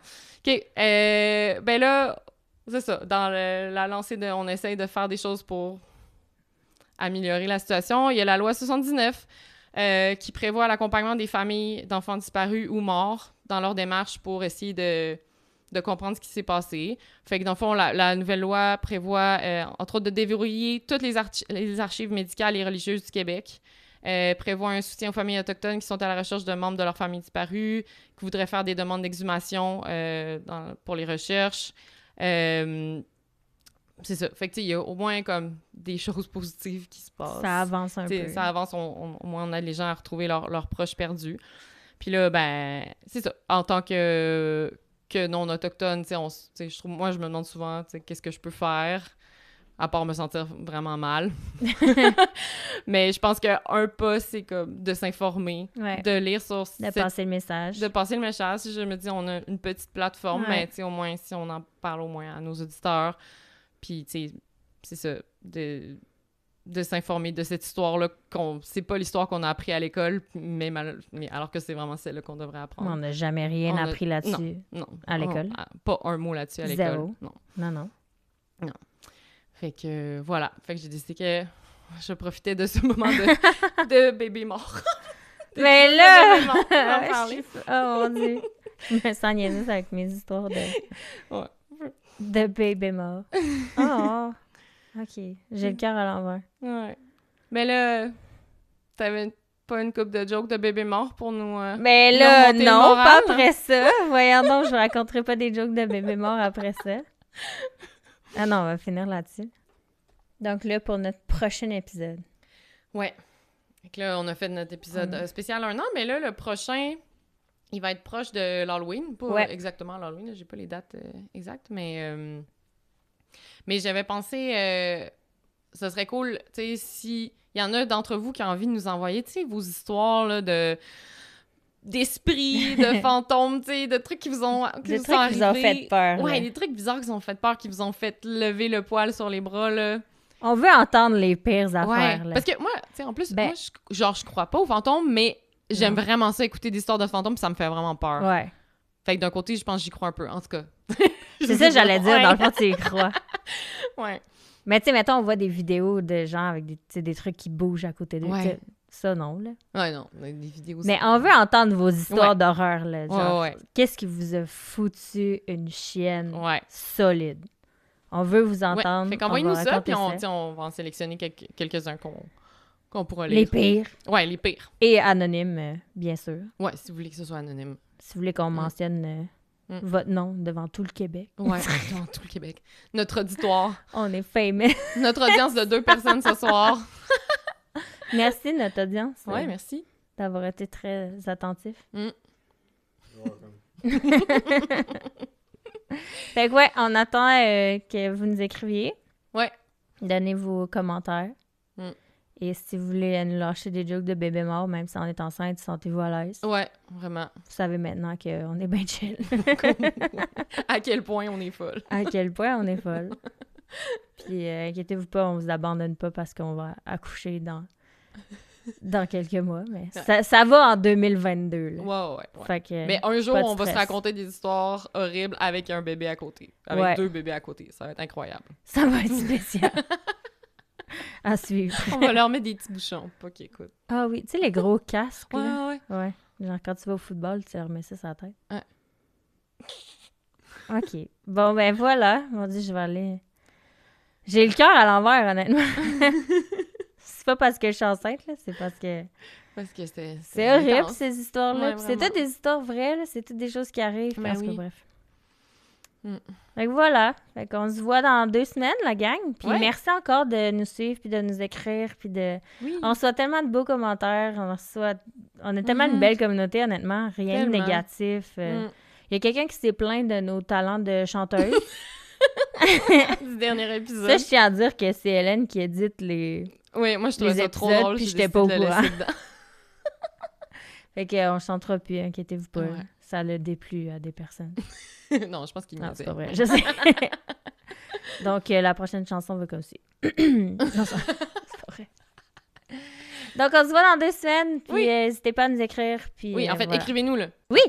OK, ben là, c'est ça. Dans la lancée on essaye de faire des choses pour améliorer la situation. Il y a la loi 79 qui prévoit l'accompagnement des familles d'enfants disparus ou morts dans leur démarche pour essayer de comprendre ce qui s'est passé. Fait que dans le fond, la nouvelle loi prévoit, entre autres, de déverrouiller toutes les archives médicales et religieuses du Québec, prévoit un soutien aux familles autochtones qui sont à la recherche de membres de leur famille disparue, qui voudraient faire des demandes d'exhumation pour les recherches. C'est ça. Fait que, tu sais, il y a au moins comme des choses positives qui se passent. Ça avance un peu. Ça avance, au moins on aide les gens à retrouver leurs proches perdus. Puis là, ben, c'est ça. En tant que non-autochtone, tu sais, moi, je me demande souvent, tu sais, qu'est-ce que je peux faire, à part me sentir vraiment mal. Mais je pense qu'un pas, c'est comme de s'informer, de lire sur... passer le message. De passer le message. Si je me dis, on a une petite plateforme, mais tu sais, au moins, si on en parle au moins à nos auditeurs, puis, tu sais, c'est ça, de s'informer de cette histoire-là, c'est pas l'histoire qu'on a appris à l'école, mais alors que c'est vraiment celle-là qu'on devrait apprendre. On n'a jamais rien appris là-dessus à l'école. Pas un mot là-dessus à l'école. Zéro. Non. Fait que, voilà. Fait que j'ai décidé que je profitais de ce moment de bébé mort. Mais là! Oh mon Dieu! Je me sens niaiseuse avec mes histoires de bébé mort. Oh! OK. J'ai le cœur à l'envers. Ouais. Mais là, t'avais pas une couple de jokes de bébé mort pour nous... Mais là, non, pas après ça. Voyons donc, je raconterai pas des jokes de bébé mort après ça. Ah non, on va finir là-dessus. Donc là, pour notre prochain épisode. Ouais. Fait que là, on a fait notre épisode spécial 1 an, mais là, le prochain, il va être proche de l'Halloween. Pas exactement l'Halloween, j'ai pas les dates exactes, mais j'avais pensé, ce serait cool, tu sais, si il y en a d'entre vous qui ont envie de nous envoyer, tu sais, vos histoires, là, d'esprits, de fantômes, tu sais, de trucs qui vous ont des trucs qui vous ont fait peur. Ouais, des trucs bizarres qui vous ont fait peur, qui vous ont fait lever le poil sur les bras, là. On veut entendre les pires affaires, là. Parce que moi, tu sais, en plus, moi, je crois pas aux fantômes, mais j'aime vraiment ça, écouter des histoires de fantômes, puis ça me fait vraiment peur. Ouais. Fait que d'un côté, je pense que j'y crois un peu, en tout cas. C'est ça que j'allais dire, dans le fond, tu y crois. Ouais. Mais tu sais, mettons, on voit des vidéos de gens avec des trucs qui bougent à côté d'eux. Ouais. Ça, non, là. Ouais, non, des vidéos... Mais on veut entendre vos histoires d'horreur, là. Genre, ouais. Qu'est-ce qui vous a foutu une chienne solide? On veut vous entendre. Ouais. Fait qu'envoyez-nous ça, puis on va en sélectionner quelques-uns qu'on pourra lire. Les pires. Ouais, les pires. Et anonymes, bien sûr. Ouais, si vous voulez que ce soit anonyme. Si vous voulez qu'on mentionne votre nom devant tout le Québec. Ouais, devant tout le Québec. Notre auditoire. On est fameux. Notre audience de 2 personnes ce soir. Merci, notre audience. Ouais, merci. D'avoir été très attentif. Fait que ouais, on attend que vous nous écriviez. Ouais. Donnez vos commentaires. Et si vous voulez nous lâcher des jokes de bébé mort, même si on est enceinte, sentez-vous à l'aise. Ouais, vraiment. Vous savez maintenant qu'on est bien chill. À quel point on est folle. À quel point on est folle. Puis inquiétez-vous pas, on vous abandonne pas parce qu'on va accoucher dans quelques mois. Mais ça va en 2022. Là. Ouais. Fait que, mais un jour, on va se raconter des histoires horribles avec un bébé à côté. Avec 2 bébés à côté. Ça va être incroyable. Ça va être spécial. À suivre. On va leur mettre des petits bouchons, pas qu'ils écoutent. Ah oui, tu sais, les gros casques. Ouais. Genre, quand tu vas au football, tu leur mets ça sur la tête. Ouais. OK. Bon, ben voilà. Mon Dieu, je vais aller... J'ai le cœur à l'envers, honnêtement. C'est pas parce que je suis enceinte, là. C'est parce que... C'est horrible, ces histoires-là. Puis c'est toutes des histoires vraies, là. C'est toutes des choses qui arrivent. Parce que, bref. Fait que voilà. Fait qu'on se voit dans 2 semaines, la gang. Puis merci encore de nous suivre, puis de nous écrire, puis de... Oui. On reçoit tellement de beaux commentaires. On a tellement une belle communauté, honnêtement. Rien de négatif. Il y a quelqu'un qui s'est plaint de nos talents de chanteuse. Du dernier épisode. Ça, je tiens à dire que c'est Hélène qui édite les... Oui, moi, je trouvais ça trop drôle. Puis j'étais pas au courant. Fait qu'on chantera plus, inquiétez-vous pas. Ouais. Ça l'a déplu à des personnes. Non, je pense qu'il Non, nous c'est pas vrai, je sais. Donc, la prochaine chanson va comme ci. Non, c'est pas vrai. Donc, on se voit dans 2 semaines, puis n'hésitez pas à nous écrire. Puis, oui, en fait, voilà. écrivez-nous, là. Oui!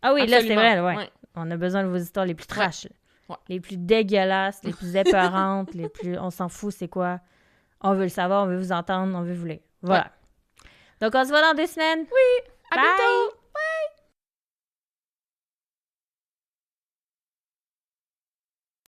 Ah oui, absolument. là, c'est vrai, ouais. On a besoin de vos histoires les plus trash. Les plus dégueulasses, les plus épeurantes, les plus... On s'en fout, c'est quoi. On veut le savoir, on veut vous entendre, on veut vous lire. Voilà. Donc, on se voit dans 2 semaines. Oui! À Bye! bientôt!